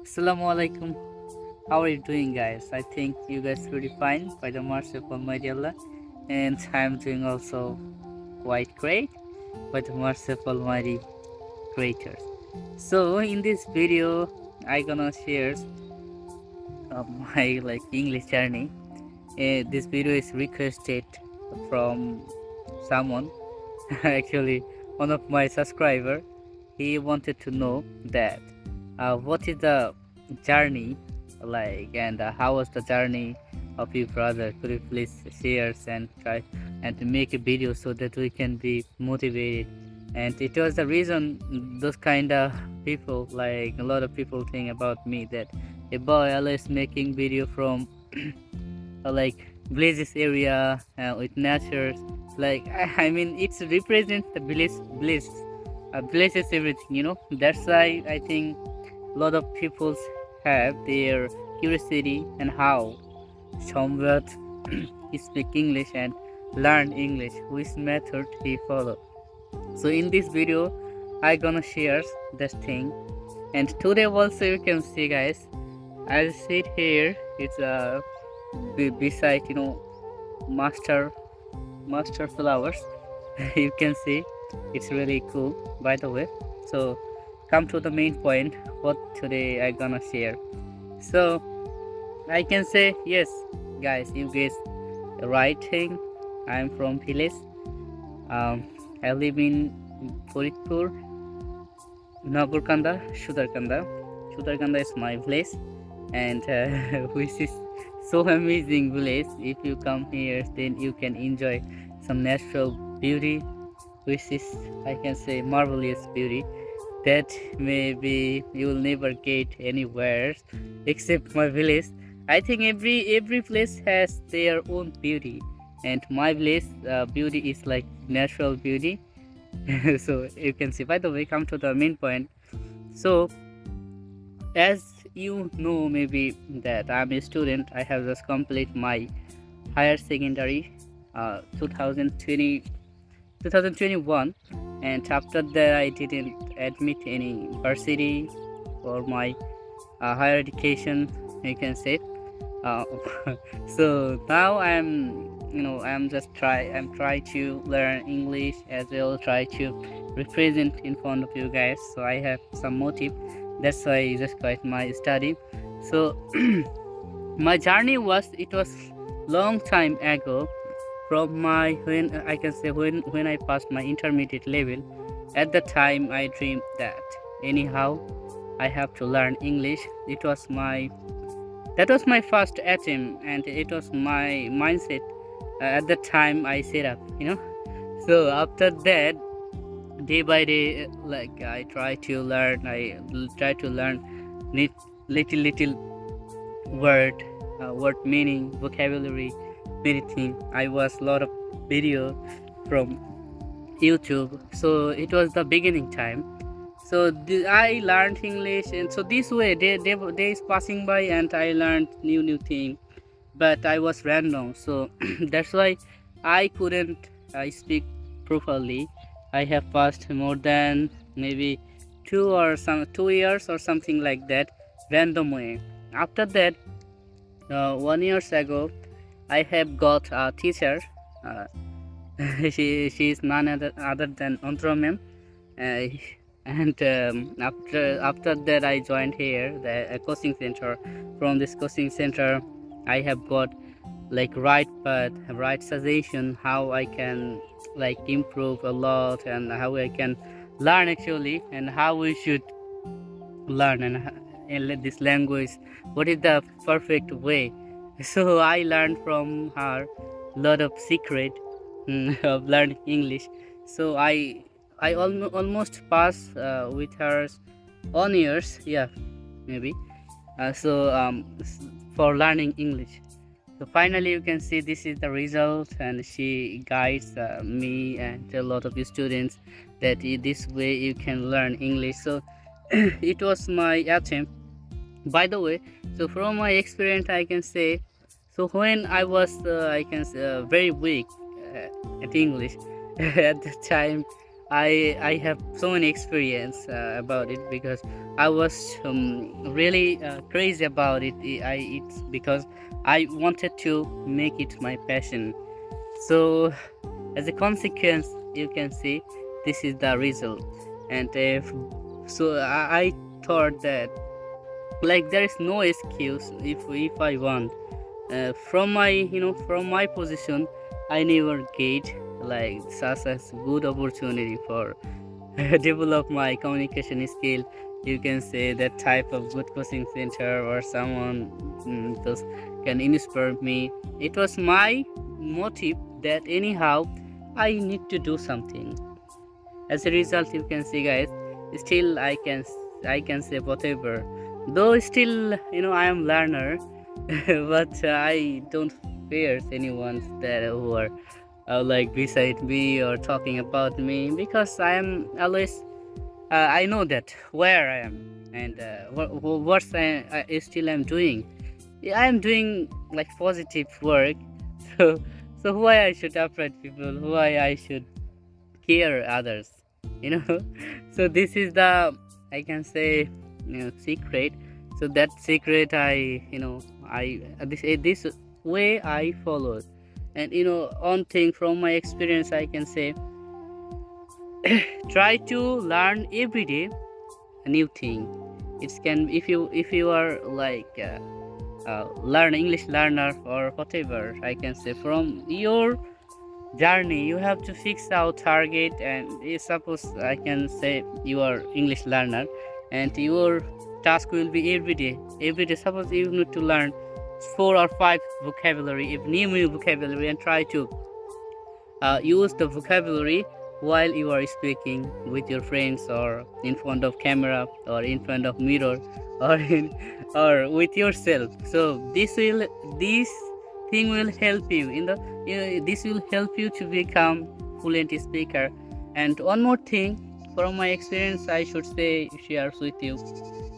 Assalamu alaikum. How are you doing, guys? I think you guys pretty fine by the mercy of Almighty Allah, and I'm doing also quite great by the mercy of Almighty Creators. So in this video, I gonna share my English journey. This video is requested from someone, actually one of my subscriber. He wanted to know that what is the journey and how was the journey of your brother. Could you please share and try and to make a video so that we can be motivated? And it was the reason those kind of people, like a lot of people think about me, that a boy always making video from villages area with nature, I mean it's represents the bliss everything, that's why I think a lot of people have their curiosity and how somewhat speak English and learn English, which method he follow. So in this video I gonna share this thing, and today also you can see, guys, I'll sit here. It's beside master master flowers. You can see it's really cool, by the way. So come to the main point, what today I gonna share. So I can say yes, guys, you guys the right thing. I'm from village. I live in Puritpur, Nagurkanda, Shudarkanda. Shudarkanda is my village, and which is so amazing village. If you come here, then you can enjoy some natural beauty, which is, I can say, marvelous beauty that maybe you will never get anywhere except my village. I think every place has their own beauty, and my village beauty is like natural beauty. So you can see. By the way, come to the main point. So as you know, maybe that I'm a student. I have just completed my higher secondary 2020 2021, and after that I didn't admit any university for my higher education, you can say. uh, so now I'm try to learn English as well, try to represent in front of you guys, so I have some motive. That's why I just quit my study. So my journey was long time ago, from my when I can say when I passed my intermediate level. At the time I dreamed that anyhow I have to learn English. That was my first attempt, and it was my mindset at the time I set up. So after that, day by day, I try to learn little word meaning, vocabulary, many things. I watched a lot of video from YouTube. So it was the beginning time. So I learned English, and so this way days passing by, and I learned new thing. But I was random, so that's why I couldn't speak properly. I have passed more than maybe 2 years or something like that, random way. After that, 1 years ago, I have got a teacher. Uh, she is none other than Antro ma'am. Uh, and after that I joined here the coaching center. From this coaching center I have got right path, right suggestion how I can improve a lot, and how I can learn actually, and how we should learn, and this language, what is the perfect way. So I learned from her lot of secret of learning English. So I almost passed with her on years, yeah, maybe. For learning English. So finally you can see this is the result, and she guides me and a lot of students that this way you can learn English. So it was my attempt, by the way. So from my experience I can say, so when I was I can say very weak at English at the time, I have so many experience about it, because I was really crazy about it. It's because I wanted to make it my passion. So as a consequence, you can see this is the result. And if so, I thought that, like, there is no excuse if I want. From my, from my position, I never get like such as good opportunity for develop my communication skill. You can say that type of good coaching center or someone just can inspire me. It was my motive that anyhow I need to do something. As a result, you can see, guys, still I can say whatever. Though still, I am learner, but I don't fear anyone that who are like beside me or talking about me, because I am always I know that where I am, and what I still am doing. Yeah, I am doing like positive work. So why I should upset people? Why I should care others? You know. So this is the, I can say, secret. So that secret I this way I followed. And one thing from my experience, I can say, try to learn every day a new thing. It can, if you are like learn English learner or whatever, I can say, from your journey you have to fix our target. And suppose I can say you are English learner, and your task will be every day. Suppose you need to learn 4 or 5 vocabulary, if new vocabulary, and try to use the vocabulary while you are speaking with your friends, or in front of camera, or in front of mirror, or or with yourself. So this thing will help you in the this will help you to become fluent speaker. And one more thing from my experience, I should say, shares with you.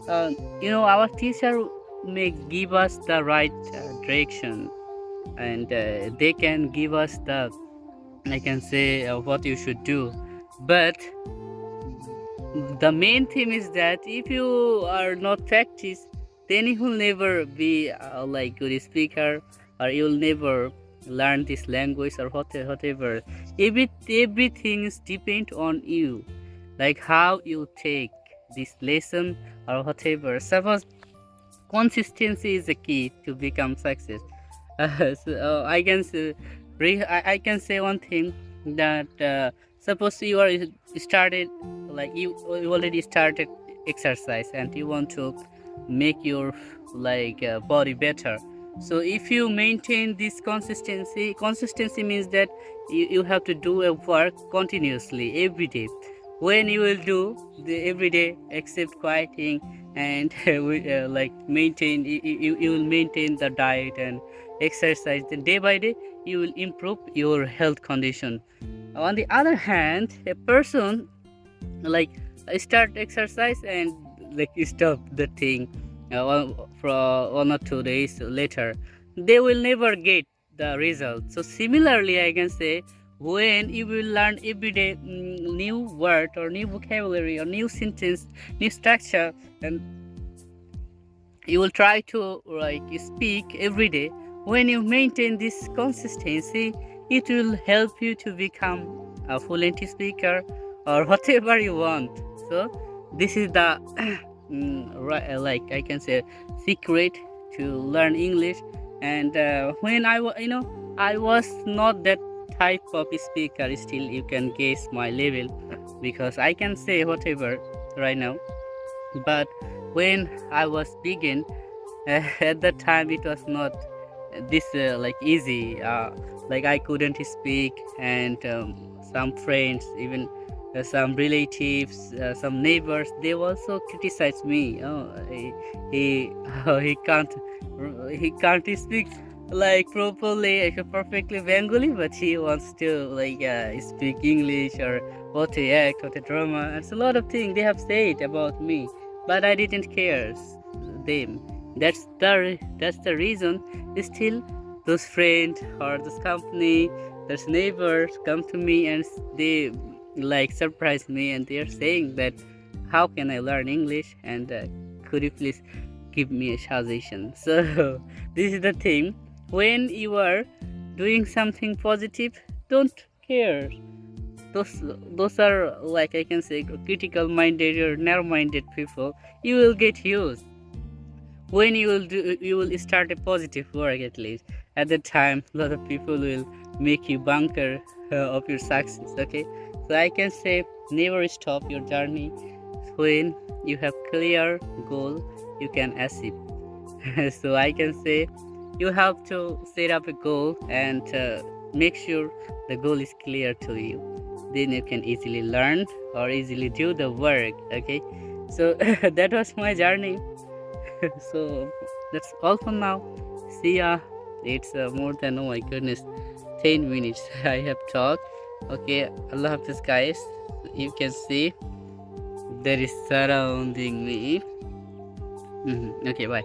Our teacher may give us the right direction, and they can give us the, I can say, what you should do. But the main thing is that if you are not practice, then you will never be like good speaker, or you will never learn this language, or whatever. Everything is depend on you, like how you take this lesson or whatever. Suppose consistency is the key to become success. I can say, I can say one thing, that suppose you are started, like you already started exercise, and you want to make your like body better. So if you maintain this consistency means that you have to do a work continuously every day. When you will do the every day except quieting, and like maintain, you will maintain the diet and exercise, then day by day you will improve your health condition. On the other hand, a person like start exercise and like stop the thing for 1 or 2 days later, they will never get the result. So similarly, I can say, when you will learn every day new word or new vocabulary or new sentence, new structure, and you will try to like speak every day, when you maintain this consistency, it will help you to become a fluent speaker or whatever you want. So this is the right, like I can say, secret to learn English. And when I was not that type of speaker, still you can guess my level, because I can say whatever right now. But when I was begin, at that time it was not this like easy. Like I couldn't speak, and some friends, even some relatives, some neighbors, they also criticize me. Oh, he he can't speak like properly, perfectly Bengali, but he wants to like speak English, or what a act, what a drama. It's a lot of things they have said about me, but I didn't care them. That's the reason. Still, those friends or this company, those neighbors come to me, and they like surprised me, and they're saying that how can I learn English, and could you please give me a suggestion. So this is the thing, when you are doing something positive, don't care. Those are, like I can say, critical minded or narrow minded people. You will get used when you will start a positive work. At least at the time, a lot of people will make you bunker of your success. Okay, so I can say, never stop your journey. When you have clear goal, you can achieve. So I can say, you have to set up a goal and make sure the goal is clear to you. Then you can easily learn or easily do the work. Okay, so that was my journey. So that's all for now. See ya. It's more than, oh my goodness, 10 minutes I have talked. Okay, Allah Hafiz guys. You can see there is surrounding me. Okay, bye.